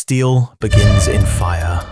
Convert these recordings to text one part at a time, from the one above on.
Steel begins in fire.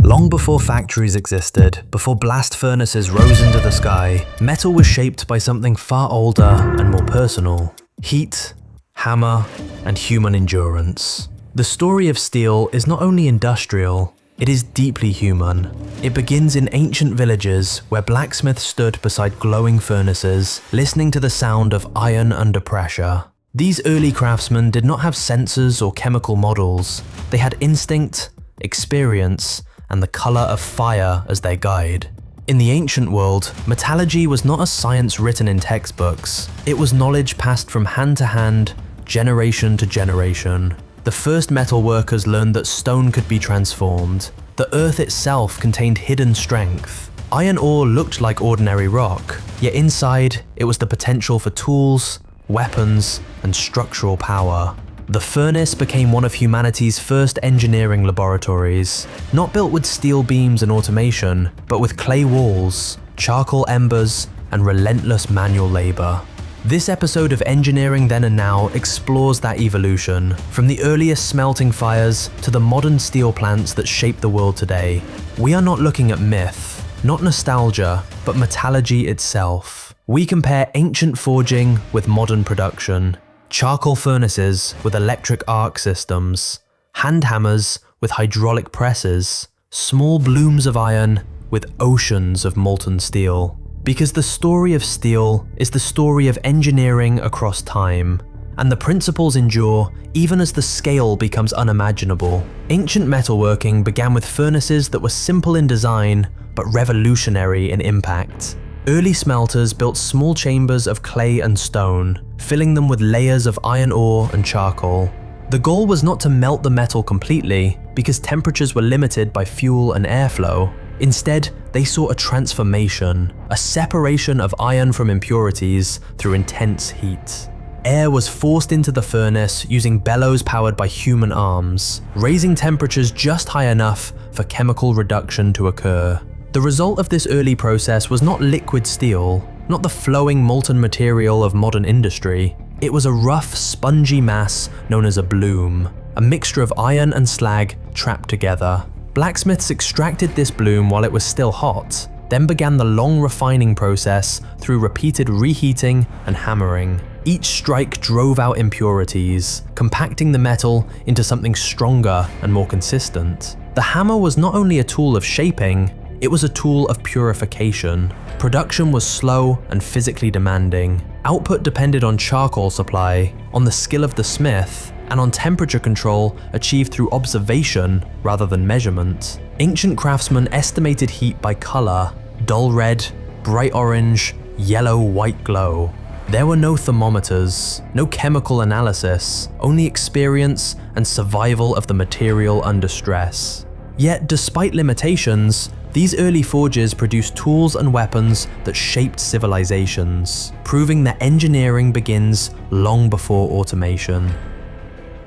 Long before factories existed, before blast furnaces rose into the sky, metal was shaped by something far older and more personal: heat, hammer, and human endurance. The story of steel is not only industrial, it is deeply human. It begins in ancient villages where blacksmiths stood beside glowing furnaces, listening to the sound of iron under pressure. These early craftsmen did not have sensors or chemical models. They had instinct, experience, and the color of fire as their guide. In the ancient world, metallurgy was not a science written in textbooks. It was knowledge passed from hand to hand, generation to generation. The first metal workers learned that stone could be transformed. The earth itself contained hidden strength. Iron ore looked like ordinary rock, yet inside, it was the potential for tools, weapons, and structural power. The furnace became one of humanity's first engineering laboratories, not built with steel beams and automation, but with clay walls, charcoal embers, and relentless manual labor. This episode of Engineering Then and Now explores that evolution, from the earliest smelting fires to the modern steel plants that shape the world today. We are not looking at myth, not nostalgia, but metallurgy itself. We compare ancient forging with modern production, charcoal furnaces with electric arc systems, hand hammers with hydraulic presses, small blooms of iron with oceans of molten steel. Because the story of steel is the story of engineering across time, and the principles endure even as the scale becomes unimaginable. Ancient metalworking began with furnaces that were simple in design but revolutionary in impact. Early smelters built small chambers of clay and stone, filling them with layers of iron ore and charcoal. The goal was not to melt the metal completely, because temperatures were limited by fuel and airflow. Instead, they saw a transformation, a separation of iron from impurities through intense heat. Air was forced into the furnace using bellows powered by human arms, raising temperatures just high enough for chemical reduction to occur. The result of this early process was not liquid steel, not the flowing molten material of modern industry. It was a rough, spongy mass known as a bloom, a mixture of iron and slag trapped together. Blacksmiths extracted this bloom while it was still hot, then began the long refining process through repeated reheating and hammering. Each strike drove out impurities, compacting the metal into something stronger and more consistent. The hammer was not only a tool of shaping, it was a tool of purification. Production was slow and physically demanding. Output depended on charcoal supply, on the skill of the smith, and on temperature control achieved through observation rather than measurement. Ancient craftsmen estimated heat by color: dull red, bright orange, yellow, white glow. There were no thermometers, no chemical analysis, only experience and survival of the material under stress. Yet, despite limitations, these early forges produced tools and weapons that shaped civilizations, proving that engineering begins long before automation.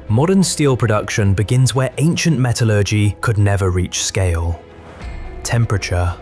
Modern steel production begins where ancient metallurgy could never reach scale: temperature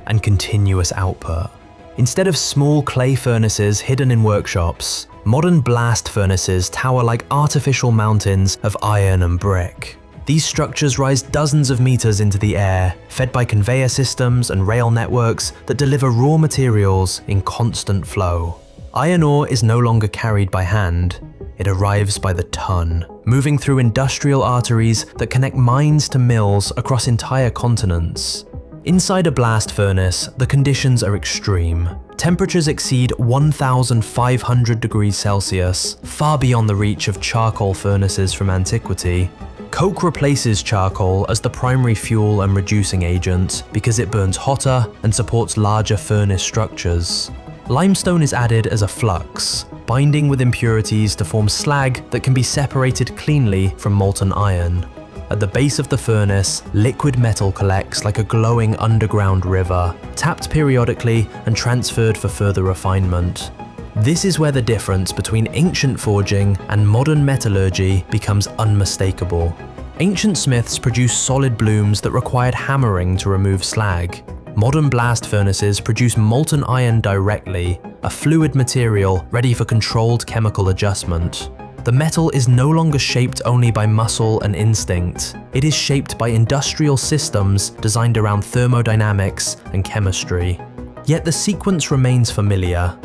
and continuous output. Instead of small clay furnaces hidden in workshops, modern blast furnaces tower like artificial mountains of iron and brick. These structures rise dozens of meters into the air, fed by conveyor systems and rail networks that deliver raw materials in constant flow. Iron ore is no longer carried by hand. It arrives by the ton, moving through industrial arteries that connect mines to mills across entire continents. Inside a blast furnace, the conditions are extreme. Temperatures exceed 1,500 degrees Celsius, far beyond the reach of charcoal furnaces from antiquity. Coke replaces charcoal as the primary fuel and reducing agent because it burns hotter and supports larger furnace structures. Limestone is added as a flux, binding with impurities to form slag that can be separated cleanly from molten iron. At the base of the furnace, liquid metal collects like a glowing underground river, tapped periodically and transferred for further refinement. This is where the difference between ancient forging and modern metallurgy becomes unmistakable. Ancient smiths produced solid blooms that required hammering to remove slag. Modern blast furnaces produce molten iron directly, a fluid material ready for controlled chemical adjustment. the metal is no longer shaped only by muscle and instinct. It is shaped by industrial systems designed around thermodynamics and chemistry. Yet the sequence remains familiar: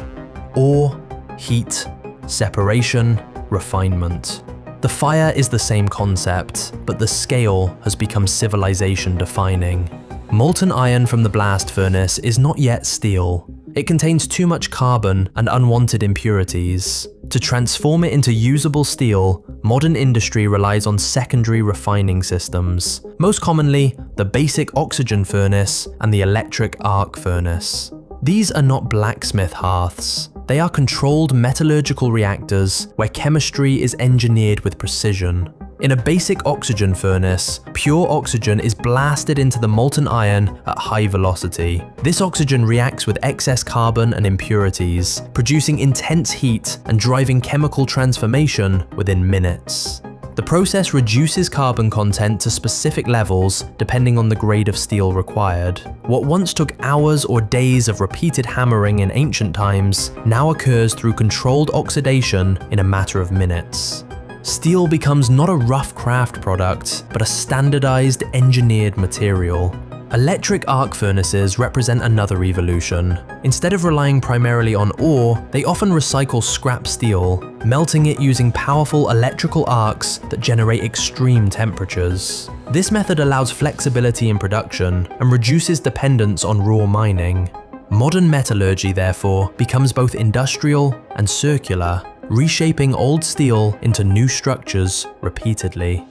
ore, heat, separation, refinement. The fire is the same concept, but the scale has become civilization defining. Molten iron from the blast furnace is not yet steel. It contains too much carbon and unwanted impurities. To transform it into usable steel, modern industry relies on secondary refining systems, most commonly the basic oxygen furnace and the electric arc furnace. These are not blacksmith hearths. They are controlled metallurgical reactors where chemistry is engineered with precision. In a basic oxygen furnace, pure oxygen is blasted into the molten iron at high velocity. This oxygen reacts with excess carbon and impurities, producing intense heat and driving chemical transformation within minutes. The process reduces carbon content to specific levels depending on the grade of steel required. What once took hours or days of repeated hammering in ancient times now occurs through controlled oxidation in a matter of minutes. Steel becomes not a rough craft product, but a standardized, engineered material. Electric arc furnaces represent another evolution. Instead of relying primarily on ore, they often recycle scrap steel, melting it using powerful electrical arcs that generate extreme temperatures. This method allows flexibility in production and reduces dependence on raw mining. Modern metallurgy, therefore, becomes both industrial and circular, reshaping old steel into new structures repeatedly.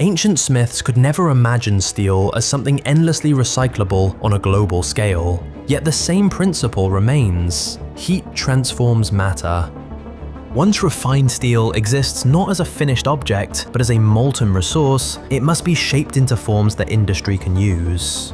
Ancient smiths could never imagine steel as something endlessly recyclable on a global scale, yet the same principle remains. Heat transforms matter. Once refined steel exists not as a finished object, but as a molten resource, it must be shaped into forms that industry can use.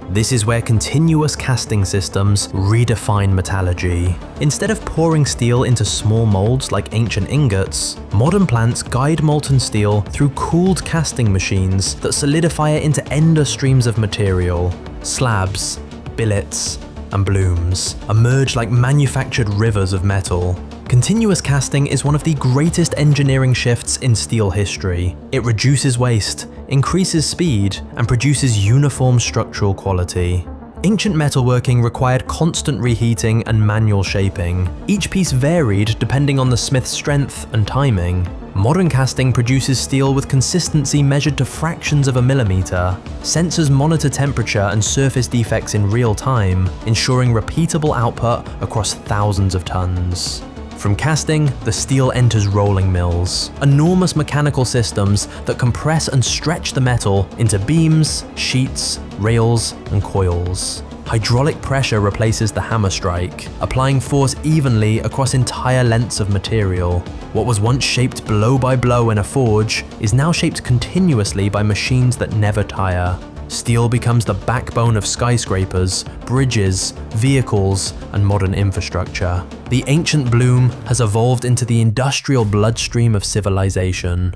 This is where continuous casting systems redefine metallurgy. Instead of pouring steel into small molds like ancient ingots, modern plants guide molten steel through cooled casting machines that solidify it into endless streams of material. Slabs, billets, and blooms emerge like manufactured rivers of metal. Continuous casting is one of the greatest engineering shifts in steel history. It reduces waste, increases speed, and produces uniform structural quality. Ancient metalworking required constant reheating and manual shaping. Each piece varied depending on the smith's strength and timing. Modern casting produces steel with consistency measured to fractions of a millimeter. Sensors monitor temperature and surface defects in real time, ensuring repeatable output across thousands of tons. From casting, the steel enters rolling mills, enormous mechanical systems that compress and stretch the metal into beams, sheets, rails, and coils. Hydraulic pressure replaces the hammer strike, applying force evenly across entire lengths of material. What was once shaped blow by blow in a forge is now shaped continuously by machines that never tire. Steel becomes the backbone of skyscrapers, bridges, vehicles, and modern infrastructure. The ancient bloom has evolved into the industrial bloodstream of civilization.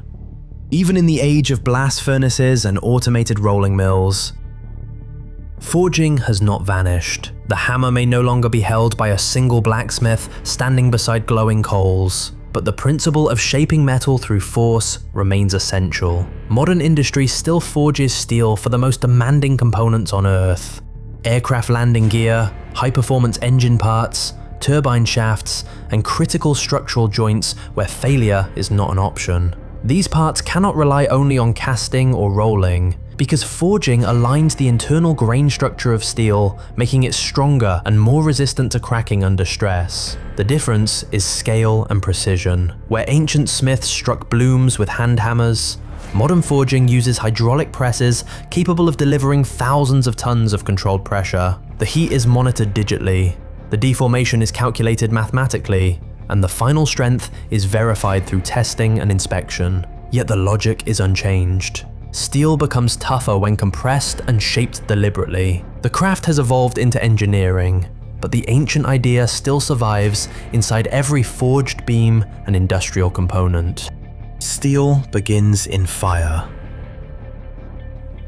Even in the age of blast furnaces and automated rolling mills, forging has not vanished. The hammer may no longer be held by a single blacksmith standing beside glowing coals, but the principle of shaping metal through force remains essential. Modern industry still forges steel for the most demanding components on Earth. Aircraft landing gear, high-performance engine parts, turbine shafts, and critical structural joints where failure is not an option. These parts cannot rely only on casting or rolling, because forging aligns the internal grain structure of steel, making it stronger and more resistant to cracking under stress. The difference is scale and precision. Where ancient smiths struck blooms with hand hammers, modern forging uses hydraulic presses capable of delivering thousands of tons of controlled pressure. The heat is monitored digitally, the deformation is calculated mathematically, and the final strength is verified through testing and inspection. Yet the logic is unchanged. Steel becomes tougher when compressed and shaped deliberately. The craft has evolved into engineering, but the ancient idea still survives inside every forged beam and industrial component. Steel begins in fire.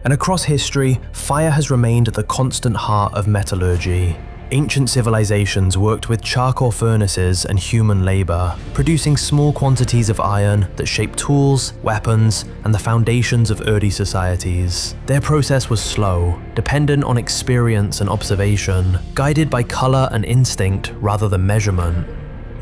And across history, fire has remained at the constant heart of metallurgy. Ancient civilizations worked with charcoal furnaces and human labor, producing small quantities of iron that shaped tools, weapons, and the foundations of early societies. Their process was slow, dependent on experience and observation, guided by color and instinct rather than measurement.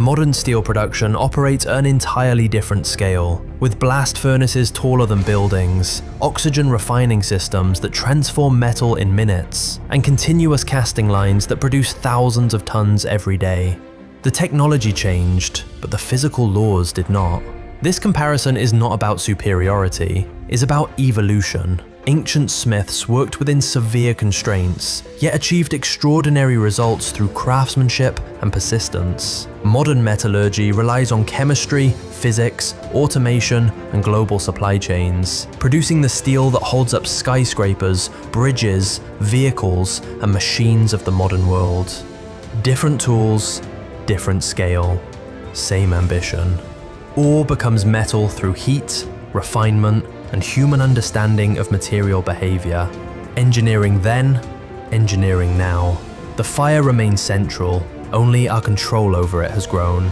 Modern steel production operates at an entirely different scale, with blast furnaces taller than buildings, oxygen refining systems that transform metal in minutes, and continuous casting lines that produce thousands of tons every day. The technology changed, but the physical laws did not. This comparison is not about superiority, it's about evolution. Ancient smiths worked within severe constraints, yet achieved extraordinary results through craftsmanship and persistence. Modern metallurgy relies on chemistry, physics, automation, and global supply chains, producing the steel that holds up skyscrapers, bridges, vehicles, and machines of the modern world. Different tools, different scale, same ambition. Ore becomes metal through heat, refinement, and human understanding of material behavior. Engineering then, engineering now. The fire remains central, only our control over it has grown.